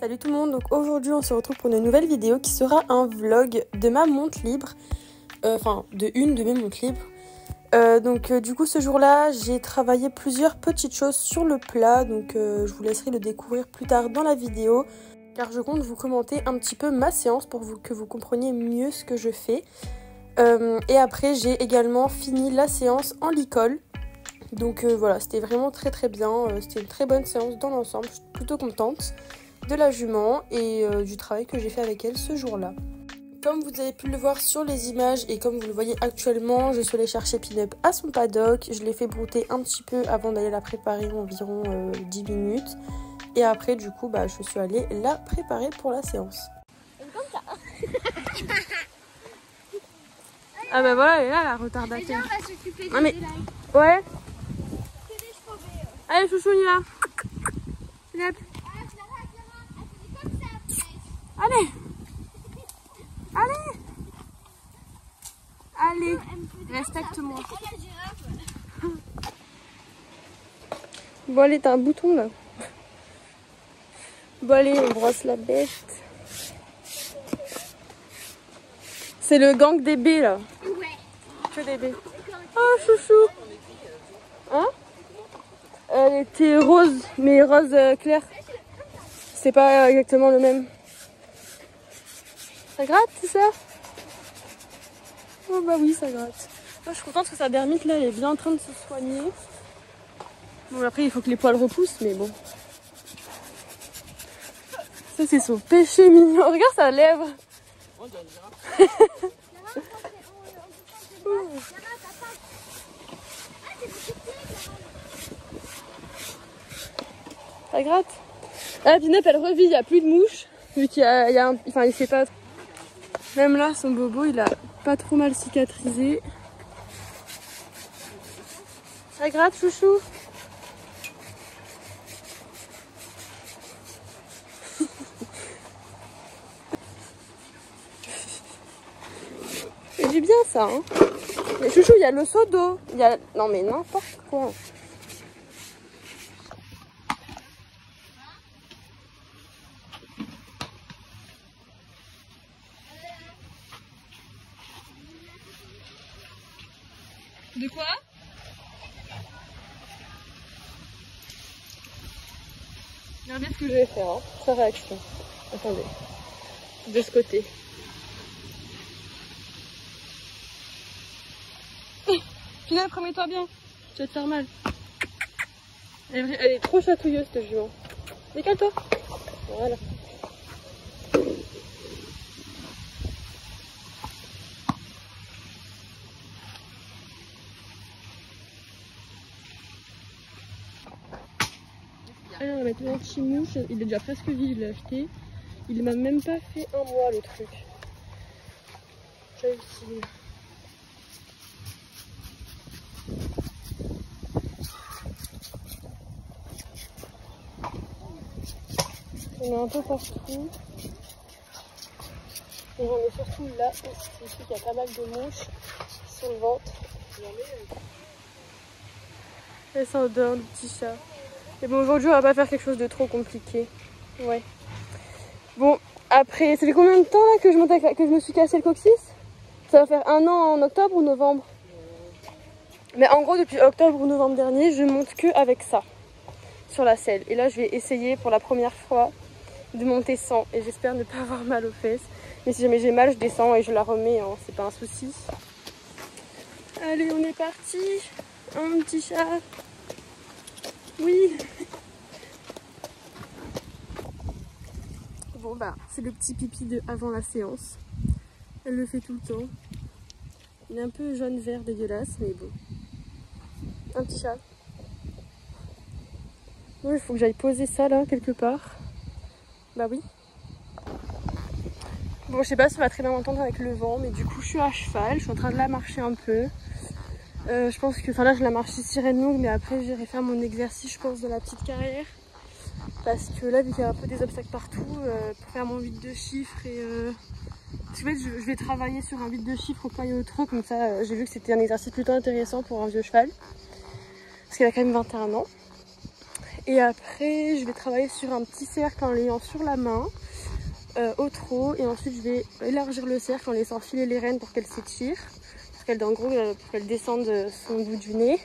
Salut tout le monde, donc aujourd'hui on se retrouve pour une nouvelle vidéo qui sera un vlog de ma montre libre, de une de mes montres libres. Du coup ce jour-là j'ai travaillé plusieurs petites choses sur le plat, donc je vous laisserai le découvrir plus tard dans la vidéo, car je compte vous commenter un petit peu ma séance pour que vous compreniez mieux ce que je fais. Et après j'ai également fini la séance en licol. Donc voilà, c'était vraiment très bien, c'était une très bonne séance dans l'ensemble, je suis plutôt contente de la jument et du travail que j'ai fait avec elle ce jour-là. Comme vous avez pu le voir sur les images et comme vous le voyez actuellement, je suis allée chercher Pin-Up à son paddock, je l'ai fait brouter un petit peu avant d'aller la préparer, environ 10 minutes. Et après du coup je suis allée la préparer pour la séance. Comme ça. Ah bah voilà, elle est là la retardataire. Et là, on va s'occuper ah, mais... des likes. Ouais. C'est des chevaux. Allez chouchou, on y va. Yep. Allez. Allez. Allez. Respecte-moi. Bon allez, t'as un bouton là. Bon allez, on brosse la bête. C'est le gang des baies là. Ouais. Que des baies. Oh chouchou. Hein? Elle était rose, mais rose clair. C'est pas exactement le même. Ça gratte, c'est ça? Oh bah oui, ça gratte. Moi, je suis contente que sa dermite là, elle est bien en train de se soigner. Bon après, il faut que les poils repoussent, mais bon. Ça c'est son péché mignon. Regarde sa lèvre. Ça gratte. Ah, Pin-Up, elle revit, il n'y a plus de mouches. Vu qu'il y a un... Enfin, il sait pas... Même là, son bobo, il a pas trop mal cicatrisé. Ça gratte, chouchou. C'est bien ça, hein. Mais chouchou, il y a le seau d'eau. Il y a... Non mais n'importe quoi. De quoi? Regardez ce que je vais faire, hein. Sa réaction. Attendez. De ce côté. Pin-Up, remets-toi bien. Tu vas te faire mal. Elle est trop chatouilleuse cette jument. Décale-toi. Voilà. Allez, on va mettre un petit mouche. Il est déjà presque vide, je l'ai acheté. Il m'a même pas fait un mois le truc. J'ai réussi. On est un peu partout. Et j'en ai surtout là aussi. Ici, il y a pas mal de mouches sur le ventre. Et ça odeur du petit chat. Et bon, aujourd'hui, on va pas faire quelque chose de trop compliqué. Ouais. Bon, après, ça fait combien de temps là que je me suis cassé le coccyx? Ça va faire 1 an en octobre ou novembre? Mais en gros, depuis octobre ou novembre dernier, je monte que avec ça sur la selle. Et là, je vais essayer pour la première fois de monter sans. Et j'espère ne pas avoir mal aux fesses. Mais si jamais j'ai mal, je descends et je la remets, hein. C'est pas un souci. Allez, on est parti. Un petit chat. Oui. Bon bah, c'est le petit pipi de avant la séance. Elle le fait tout le temps. Il est un peu jaune-vert dégueulasse, mais bon. Un petit chat. Bon, il faut que j'aille poser ça là, quelque part. Bah oui. Bon, je sais pas si on va très bien m'entendre avec le vent, mais du coup, je suis à cheval. Je suis en train de la marcher un peu. Je pense que, enfin là, je la marche sirène longue, mais après, j'irai faire mon exercice, je pense, dans la petite carrière. Parce que là, vu qu'il y a un peu des obstacles partout, pour faire mon 8 de chiffres et... Parce que, en fait, je vais travailler sur un 8 de chiffres au paille au trot, comme ça, j'ai vu que c'était un exercice plutôt intéressant pour un vieux cheval. Parce qu'elle a quand même 21 ans. Et après, je vais travailler sur un petit cercle en l'ayant sur la main, au trot. Et ensuite, je vais élargir le cercle en laissant filer les rênes pour qu'elle s'étire. Pour qu'elle descende son bout du nez.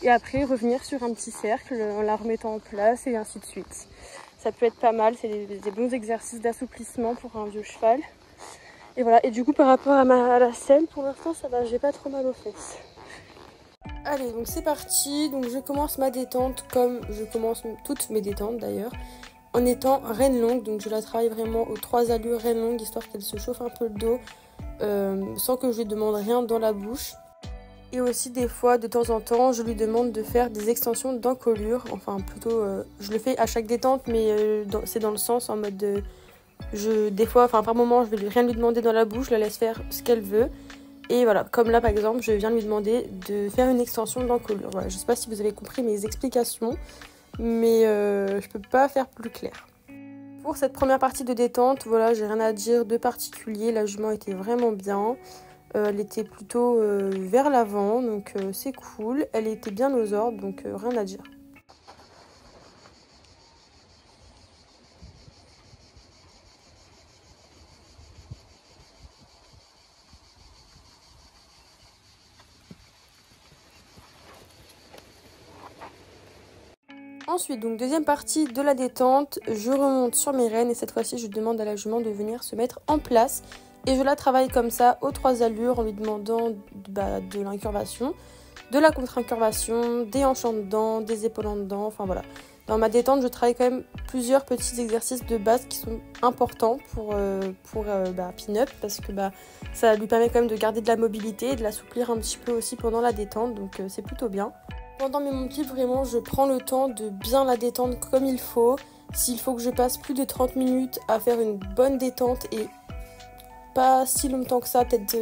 Et après, revenir sur un petit cercle en la remettant en place et ainsi de suite. Ça peut être pas mal, c'est des bons exercices d'assouplissement pour un vieux cheval. Et voilà, et du coup, par rapport à la selle, pour l'instant, ça va, j'ai pas trop mal aux fesses. Allez, donc c'est parti. Donc je commence ma détente comme je commence toutes mes détentes d'ailleurs, en étant reine longue. Donc je la travaille vraiment aux 3 allures reine longue, histoire qu'elle se chauffe un peu le dos, sans que je lui demande rien dans la bouche. Et aussi des fois, de temps en temps, je lui demande de faire des extensions d'encolure. Enfin plutôt, je le fais à chaque détente, mais c'est dans le sens en mode des fois, par moment, je vais rien lui demander dans la bouche, je la laisse faire ce qu'elle veut. Et voilà, comme là par exemple, je viens de lui demander de faire une extension d'encolure. Voilà, je sais pas si vous avez compris mes explications, mais je peux pas faire plus clair. Pour cette première partie de détente, voilà, j'ai rien à dire de particulier. La jument était vraiment bien. Elle était plutôt vers l'avant, donc c'est cool. Elle était bien aux ordres, donc rien à dire. Ensuite, donc deuxième partie de la détente, je remonte sur mes rênes et cette fois-ci je demande à la jument de venir se mettre en place. Et je la travaille comme ça aux 3 allures en lui demandant de l'incurvation, de la contre-incurvation, des hanches en dedans, des épaules en dedans, enfin voilà. Dans ma détente, je travaille quand même plusieurs petits exercices de base qui sont importants pour Pin-Up parce que ça lui permet quand même de garder de la mobilité et de l'assouplir un petit peu aussi pendant la détente, donc c'est plutôt bien. Pendant mes montes libres, vraiment, je prends le temps de bien la détendre comme il faut. S'il faut que je passe plus de 30 minutes à faire une bonne détente et pas si longtemps que ça, peut-être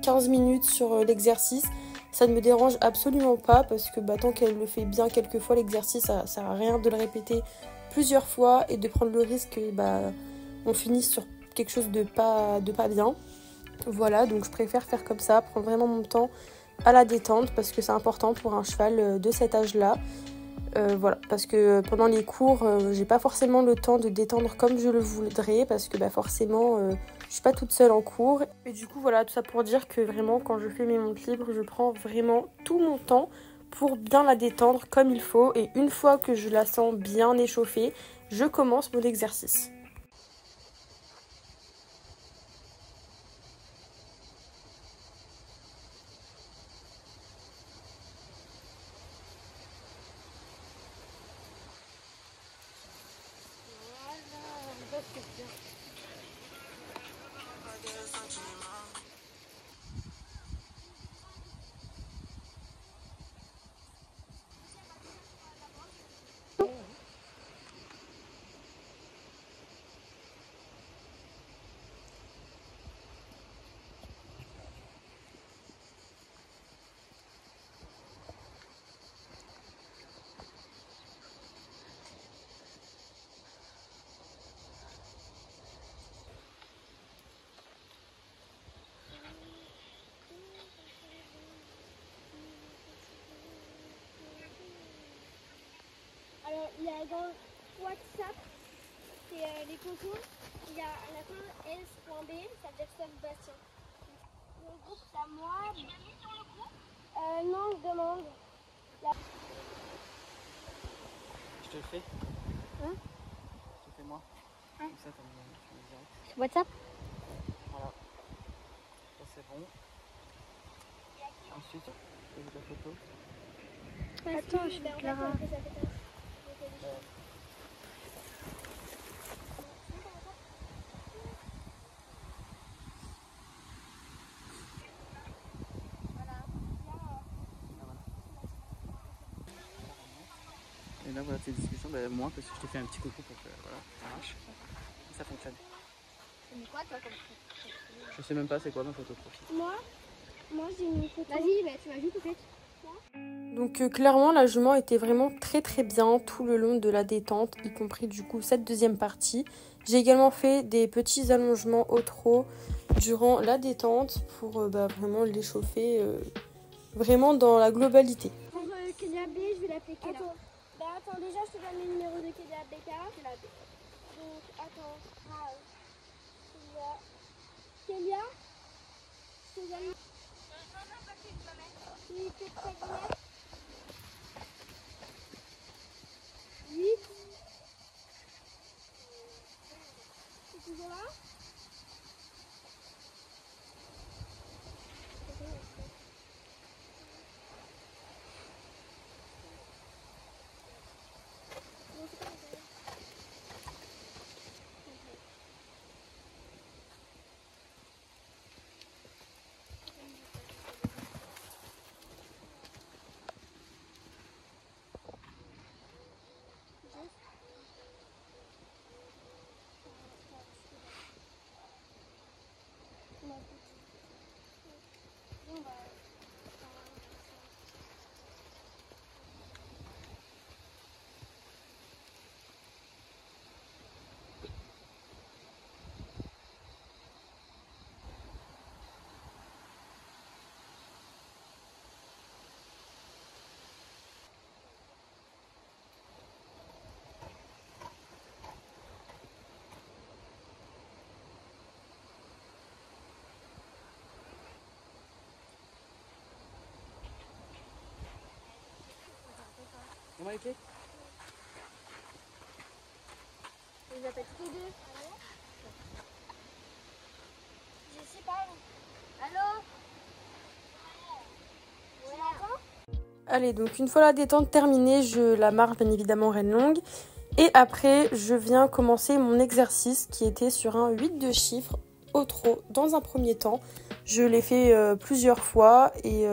15 minutes sur l'exercice, ça ne me dérange absolument pas parce que tant qu'elle le fait bien quelques fois, l'exercice, ça sert à rien de le répéter plusieurs fois et de prendre le risque que on finisse sur quelque chose de pas bien. Voilà, donc je préfère faire comme ça, prendre vraiment mon temps à la détente parce que c'est important pour un cheval de cet âge-là. Voilà, parce que pendant les cours, j'ai pas forcément le temps de détendre comme je le voudrais parce que forcément, je suis pas toute seule en cours. Et du coup, voilà, tout ça pour dire que vraiment, quand je fais mes montes libres, je prends vraiment tout mon temps pour bien la détendre comme il faut. Et une fois que je la sens bien échauffée, je commence mon exercice. Alors, il y a dans WhatsApp, c'est les concours. Il y a à la fin S.B, ça veut dire Saint-Bastien. Le groupe, c'est à moi. Tu l'as mis sur le groupe non, je demande. Je te le fais. Hein? Je te fais moi. Hein? Comme ça, tu me direct. Sur WhatsApp? Voilà. Ça, c'est bon. Ensuite, je fais la photo. Attends, je vais Clara. Et là, voilà, tes discussions, moi, parce que je te fais un petit coucou pour que voilà, ça marche. Ça fonctionne. C'est quoi, toi, comme truc? Je sais même pas c'est quoi ma photo de profil. Moi j'ai une photo. Vas-y, tu m'ajoutes peut-être. Donc clairement, la jument était vraiment très très bien tout le long de la détente, y compris du coup cette deuxième partie. J'ai également fait des petits allongements au trot durant la détente pour vraiment l'échauffer vraiment dans la globalité. Pour Kélia B, je vais l'appeler Kélia. Bah attends, déjà je te donne le numéro de Kélia Beka. C'est la B. Donc attends, Kélia, je te donne. Oui, c'est très bien. 8. C'est toujours là? On va les clés? Je les appelle tous les deux. Je sais pas. Allô? Tu m'entends? Allez, donc une fois la détente terminée, je la marche bien évidemment reine longue. Et après, je viens commencer mon exercice qui était sur un 8 de chiffres au trot dans un premier temps. Je l'ai fait plusieurs fois et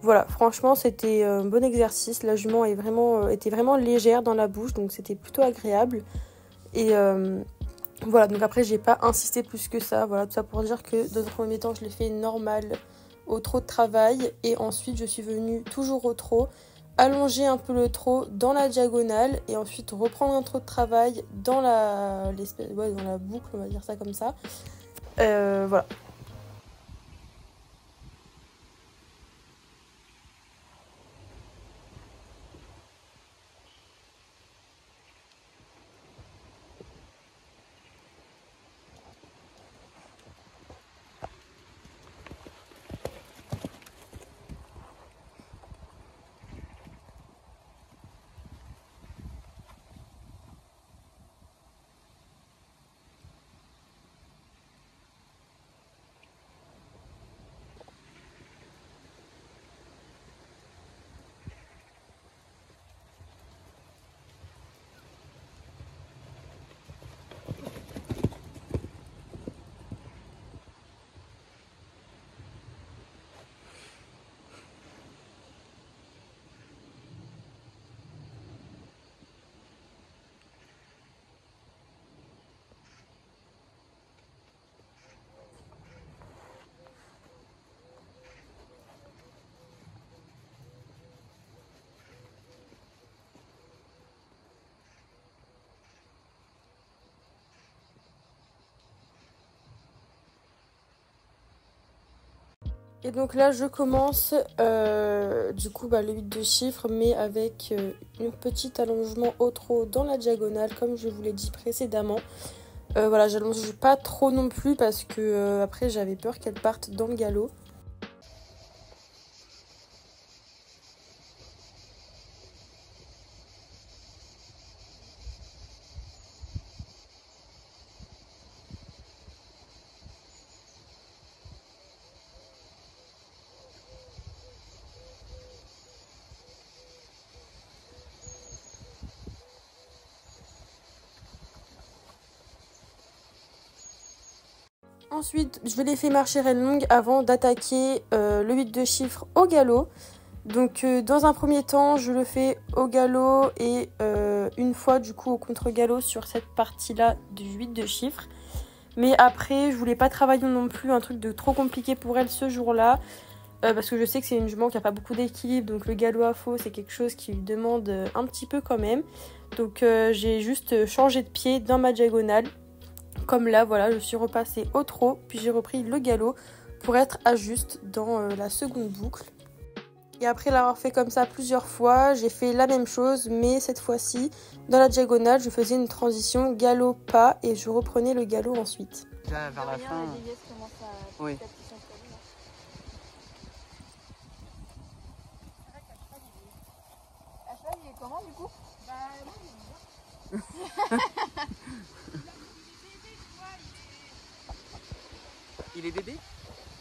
voilà, franchement c'était un bon exercice. La jument était vraiment légère dans la bouche, donc c'était plutôt agréable. Et voilà, donc après j'ai pas insisté plus que ça. Voilà, tout ça pour dire que dans un premier temps je l'ai fait normal au trot de travail. Et ensuite je suis venue toujours au trot, allonger un peu le trot dans la diagonale et ensuite reprendre un trot de travail dans dans la boucle, on va dire ça comme ça. Voilà. Et donc là je commence du coup le 8 de chiffres mais avec un petit allongement au trot dans la diagonale comme je vous l'ai dit précédemment. Voilà, j'allonge pas trop non plus parce que après j'avais peur qu'elle parte dans le galop. Ensuite, je les fais marcher reine longue avant d'attaquer le 8 de chiffres au galop. Donc dans un premier temps, je le fais au galop et une fois du coup au contre-galop sur cette partie-là du 8 de chiffres. Mais après, je voulais pas travailler non plus un truc de trop compliqué pour elle ce jour-là. Parce que je sais que c'est une jument qui n'a pas beaucoup d'équilibre. Donc le galop à faux, c'est quelque chose qui lui demande un petit peu quand même. Donc j'ai juste changé de pied dans ma diagonale. Comme là, voilà, je suis repassée au trot, puis j'ai repris le galop pour être à juste dans la seconde boucle. Et après l'avoir fait comme ça plusieurs fois, j'ai fait la même chose, mais cette fois-ci, dans la diagonale, je faisais une transition galop-pas et je reprenais le galop ensuite. Déjà vers la fin. Oui. À cheval, il est comment du coup? Il est bébé?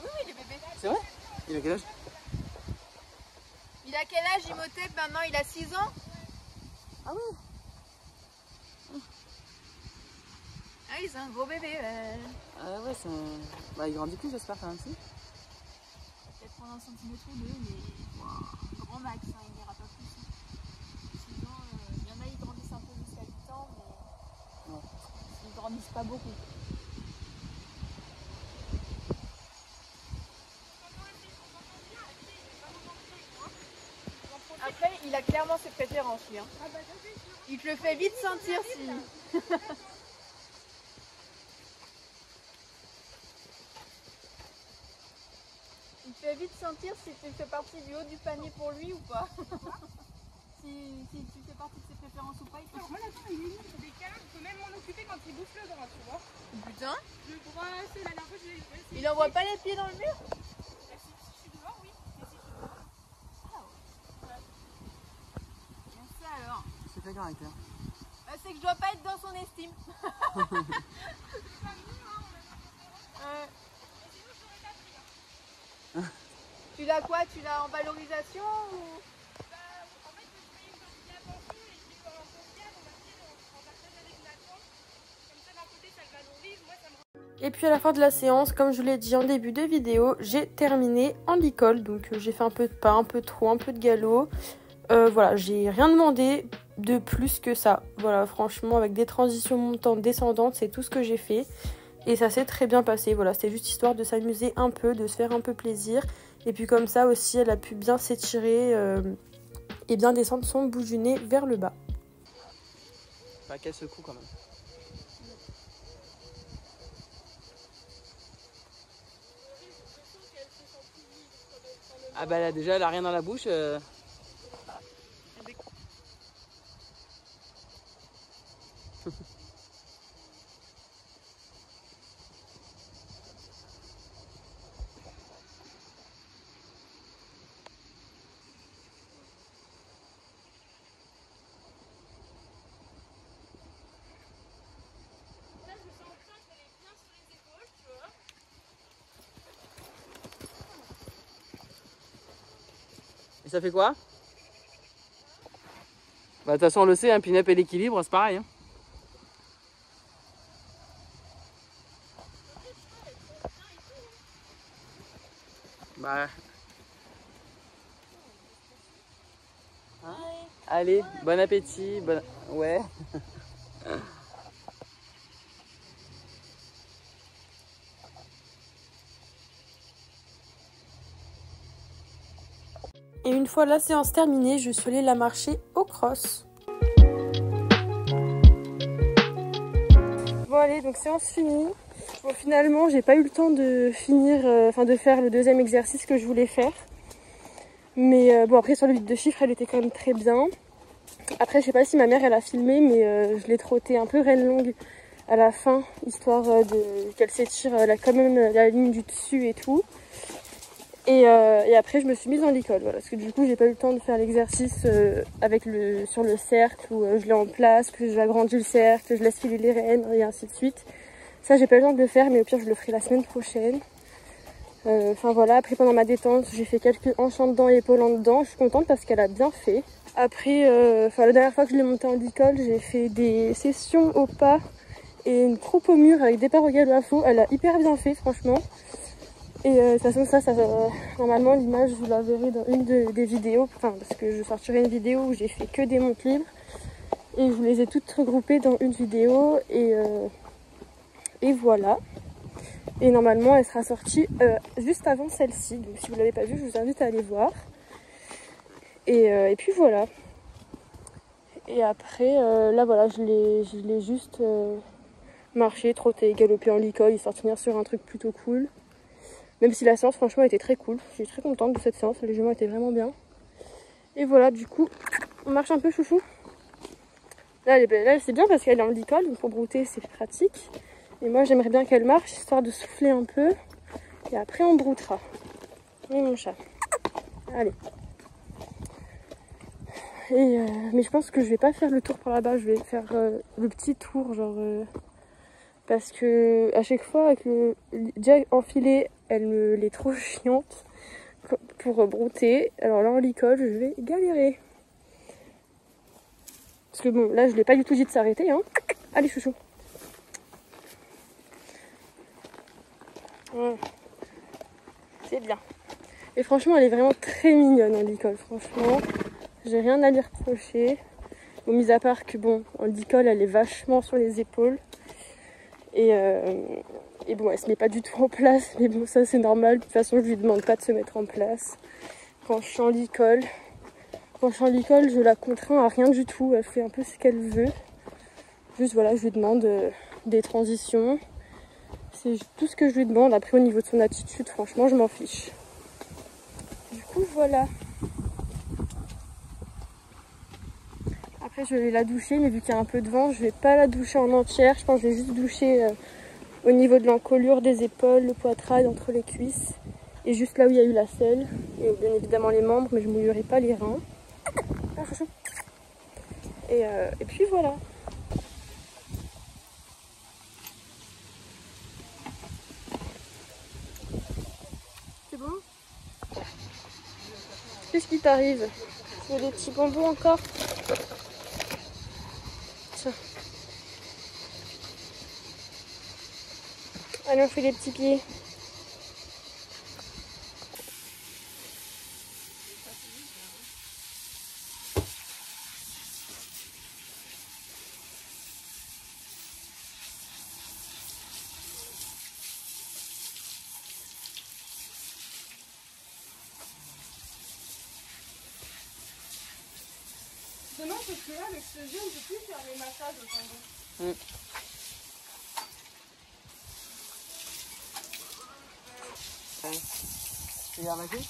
Oui, il est bébé. C'est vrai? Il a quel âge? Il a quel âge Imhotep maintenant? Il a 6 ans? Ah oui. Ah oui, c'est un gros bébé. Ah ouais, c'est un... Bah, il grandit plus, j'espère, quand même, si. Peut-être prendre un centimètre ou deux, mais wow, grand max, hein, il n'ira pas plus. Sinon, il y en a, ils grandissent un peu jusqu'à 8 ans, mais Ouais. ils grandissent pas beaucoup. Après, il a clairement ses préférences, lui. Hein. Il te le fait vite sentir si... Il te fait vite sentir si tu fais partie du haut du panier pour lui ou pas. si tu fais partie de ses préférences ou pas, il peut... Moi là-dedans il est mignon, c'est des câlins, je peux même m'en occuper quand il bouffe le drap, tu vois. Putain, Le drap, c'est la dernière fois je l'ai... il envoie pas les pieds dans le mur? Si je suis dehors, oui. Mais si je suis dehors. Bien ça alors. C'est quel caractère? C'est que je dois pas être dans son estime. Tu l'as quoi? Tu l'as en valorisation ou... En fait, je fais une partie à pension et je vais en social, on va dire, en partage avec Nathan. Comme ça, d'un côté, ça le valorise, moi, ça me... Et puis à la fin de la séance, comme je vous l'ai dit en début de vidéo, j'ai terminé en licol. Donc j'ai fait un peu de pas, un peu de trot, un peu de galop. Voilà, j'ai rien demandé de plus que ça. Voilà, franchement, avec des transitions montantes, descendantes, c'est tout ce que j'ai fait. Et ça s'est très bien passé. Voilà, c'était juste histoire de s'amuser un peu, de se faire un peu plaisir. Et puis comme ça aussi, elle a pu bien s'étirer et bien descendre son bout du nez vers le bas. Bah, qu'elle secoue quand même. Ah bah là déjà elle a rien dans la bouche. Et ça fait quoi? Bah de toute façon on le sait, un pin-up et l'équilibre c'est pareil. Hein. Bah. Hein? Allez, bon appétit, bon... Ouais. Et une fois la séance terminée, je suis allée la marcher au cross. Bon allez, donc séance finie. Bon finalement, j'ai pas eu le temps de finir, de faire le deuxième exercice que je voulais faire. Mais bon après sur le vide de chiffres, elle était quand même très bien. Après je sais pas si ma mère elle a filmé, mais je l'ai trotté un peu reine longue à la fin, histoire qu'elle s'étire quand même la ligne du dessus et tout. Et après je me suis mise en licol, voilà, parce que du coup j'ai pas eu le temps de faire l'exercice sur le cercle où je l'ai en place, que je agrandis le cercle, que je laisse filer les rênes et ainsi de suite. Ça j'ai pas eu le temps de le faire, mais au pire je le ferai la semaine prochaine. Enfin voilà, après pendant ma détente j'ai fait quelques hanches en dedans et épaules en dedans, je suis contente parce qu'elle a bien fait. Après, la dernière fois que je l'ai montée en licol, j'ai fait des sessions au pas et une croupe au mur avec des pas au galop à faux, elle a hyper bien fait franchement. Et de toute façon ça normalement l'image vous la verrez dans une des vidéos, parce que je sortirai une vidéo où j'ai fait que des montes libres et je vous les ai toutes regroupées dans une vidéo et voilà. Et normalement elle sera sortie juste avant celle-ci, donc si vous ne l'avez pas vue je vous invite à aller voir. Et puis voilà. Et après là voilà, je l'ai juste marché, trotté, galopé en licol, histoire de finir sur un truc plutôt cool. Même si la séance franchement était très cool, je suis très contente de cette séance, les juments étaient vraiment bien. Et voilà, du coup, on marche un peu chouchou. Là c'est bien parce qu'elle est en licol, donc pour brouter c'est pratique. Et moi j'aimerais bien qu'elle marche, histoire de souffler un peu. Et après on broutera. Oui mon chat. Allez. Mais je pense que je vais pas faire le tour par là-bas, je vais faire le petit tour, genre... parce que à chaque fois avec le jack enfilé, elle est trop chiante pour brouter. Alors là en licol, je vais galérer. Parce que bon, là je l'ai pas du tout dit de s'arrêter, hein. Allez chouchou. Ouais. C'est bien. Et franchement, elle est vraiment très mignonne en licol, franchement. J'ai rien à lui reprocher. Bon, mis à part que bon, en licol, elle est vachement sur les épaules. Et bon, elle se met pas du tout en place. Mais bon, ça c'est normal. De toute façon, je lui demande pas de se mettre en place. Quand je suis en licol, je la contrains à rien du tout. Elle fait un peu ce qu'elle veut. Juste voilà, je lui demande des transitions. C'est tout ce que je lui demande. Après, au niveau de son attitude, franchement, je m'en fiche. Du coup, voilà. Après, je vais la doucher, mais vu qu'il y a un peu de vent, je vais pas la doucher en entière. Je pense que je vais juste doucher au niveau de l'encolure des épaules, le poitrail, entre les cuisses. Et juste là où il y a eu la selle. Et bien évidemment les membres, mais je ne mouillerai pas les reins. Ah, chouchou. Et puis voilà. C'est bon? Qu'est-ce qui t'arrive? Tu veux des petits bonbons encore? Tiens. Allez, on fait les petits pieds. Demain, parce que là, avec ce jeu, on peut plus faire les massages au tendon. Tu veux arrêter?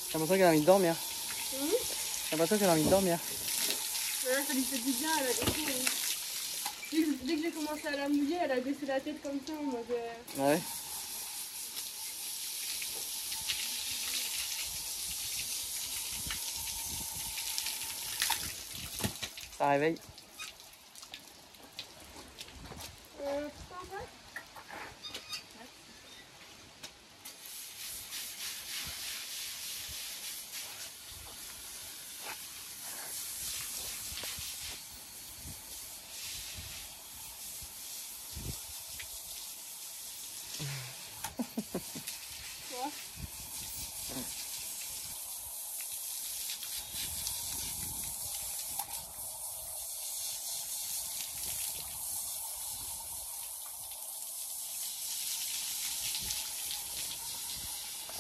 J'ai l'impression qu'elle a envie de dormir. J'ai l'impression qu'elle a envie de dormir. Là, ça lui fait du bien, elle a des coups. Dès que j'ai commencé à la mouiller, elle a baissé la tête comme ça en mode... Ouais. Ça réveille.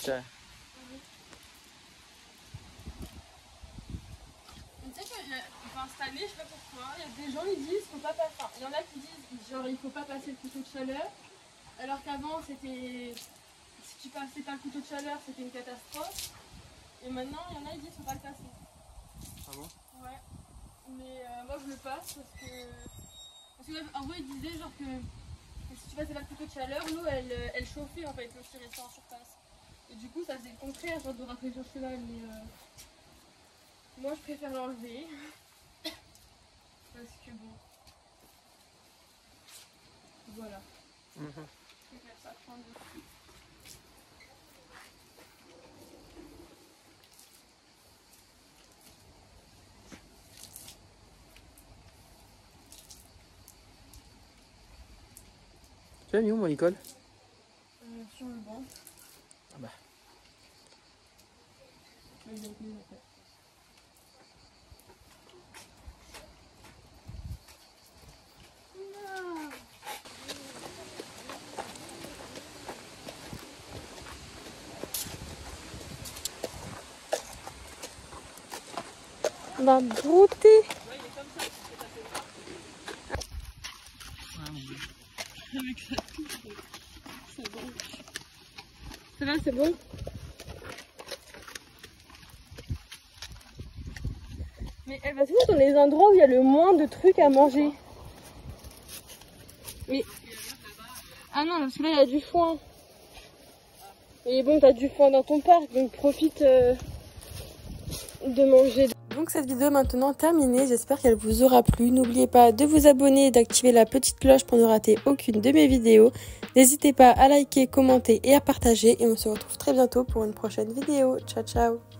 Tiens. Tu sais que cette année, je sais pas pourquoi, il y a des gens qui disent faut pas passer. Enfin, il y en a qui disent genre il faut pas passer le couteau de chaleur, alors qu'avant c'était si tu passais pas le couteau de chaleur c'était une catastrophe. Et maintenant il y en a qui disent faut pas le passer. Ah bon? Ouais. Mais moi je le passe parce que en gros ils disaient genre que si tu passais pas le couteau de chaleur, l'eau elle chauffait en fait l'eau qui restait en surface. Et du coup ça faisait le contraire genre de rafraîchir le cheval, mais moi je préfère l'enlever. Parce que bon. Voilà. Je préfère ça prendre. Tu l'as mis où mon Nicole? Sur le banc. Ah bah. On va brouter. Avec sa touche. C'est bon. Ça va, c'est bon? Mais elle va toujours dans les endroits où il y a le moins de trucs à manger. Mais... Ah non, parce que là il y a du foin. Et bon, t'as du foin dans ton parc, donc profite de manger. Donc cette vidéo est maintenant terminée, j'espère qu'elle vous aura plu. N'oubliez pas de vous abonner et d'activer la petite cloche pour ne rater aucune de mes vidéos. N'hésitez pas à liker, commenter et à partager. Et on se retrouve très bientôt pour une prochaine vidéo. Ciao ciao!